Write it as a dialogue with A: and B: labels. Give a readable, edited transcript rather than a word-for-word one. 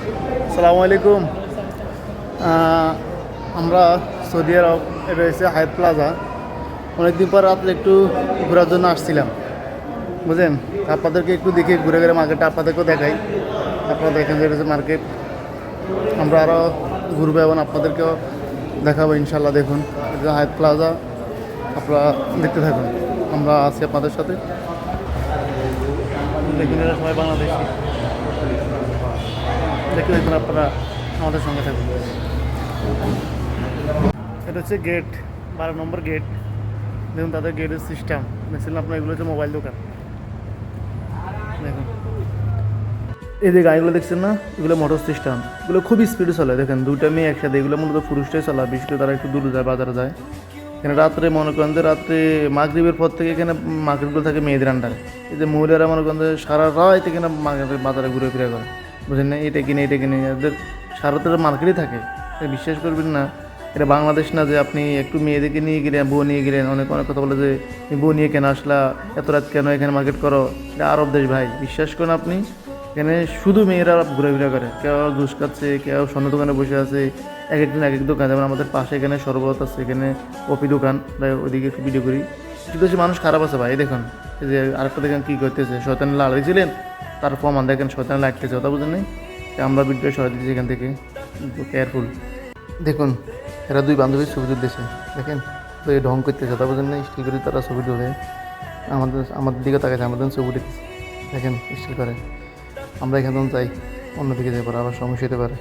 A: আসসালামু আলাইকুম। আমরা সৌদি আরব, এটা হচ্ছে হায়াত প্লাজা। অনেকদিন পর আপনি একটু ঘোরার জন্য আসছিলাম, বুঝলেন। আপনাদেরকে একটু দেখি ঘুরে ঘুরে মার্কেটটা আপনাদেরকেও দেখাই। আপনারা দেখেন যে এটা হচ্ছে মার্কেট। আমরা আরও ঘুরবো এবং আপনাদেরকেও দেখাবো ইনশাল্লাহ। দেখুন, এটা হায়াত প্লাজা, আপনারা দেখতে থাকুন। আমরা আছি আপনাদের সাথে। দেখুন, এরা সবাই বাংলাদেশি। দেখুন আপনারা আমাদের সঙ্গে থাকুন। এটা হচ্ছে গেট, 12 নম্বর গেট। দেখুন তাদের গেটের সিস্টেম। দেখছিলাম আপনার, এগুলো হচ্ছে মোবাইল দোকান। দেখুন এই যে গাড়িগুলো দেখছেন না, এগুলো মোটর সিস্টেম। এগুলো খুবই স্পিডে চলে। দেখেন দুইটা মেয়ে একসাথে। এগুলো মূলত পুরুষটাই চালায়, বিশেষ করে তারা একটু দূরে যায়, বাজারে যায়। এখানে রাত্রে মনে করেন যে রাত্রে মাগরিবের পর থেকে এখানে মার্কেটগুলো থাকে মেয়েদের আন্ডারে। এই যে মহিলারা মনে করেন যে সারা রাত এখানে মার্কেটের বাজারে ঘুরে ফিরে করে, বুঝলেন না। এটা কিনে এটা কিনে এদের সারা তো মার্কেটই থাকে। বিশ্বাস করবেন না, এটা বাংলাদেশ না যে আপনি একটু মেয়েদেরকে নিয়ে গেলেন, বউ নিয়ে গেলেন। অনেক অনেক কথা বলে যে বউ নিয়ে কেন আসলা, এত রাত কেন এখানে মার্কেট করো। এটা আরব দেশ ভাই, বিশ্বাস করেন আপনি। এখানে শুধু মেয়েরা ঘুরে করে, কেউ জুস খাচ্ছে, কেউ স্বর্ণ দোকানে বসে আছে। এক একদিন এক এক দোকান। যেমন আমাদের পাশে এখানে শরবত আছে, এখানে কফি দোকান, তাই ওইদিকে একটু ভিডিও করি। কিন্তু সে মানুষ খারাপ আছে ভাই। দেখুন এই যে আরেকটা দেখেন কী করতেছে, শয়তান লাল হয়েছিলেন, তার প্রমাণ দেখেন শয়তান লাগতেছে, কথা বুঝেন নাই। আমরা ভিডিও সরাই দিচ্ছি এখান থেকে, কেয়ারফুল। দেখুন এরা দুই বান্ধবীর ছবি তুলতেছে, দেখেন তো এই ঢং করতেছে, কথা বুঝেন না। স্টিল করে তারা ছবি তুলে আমাদের দিকে তাকাচ্ছে, আমাদের ছবি উঠেছে। দেখেন স্টিল করে। আমরা এখান থেকে যাই, অন্যদিকে যাই পরে আবার সমস্যা হতে পারে।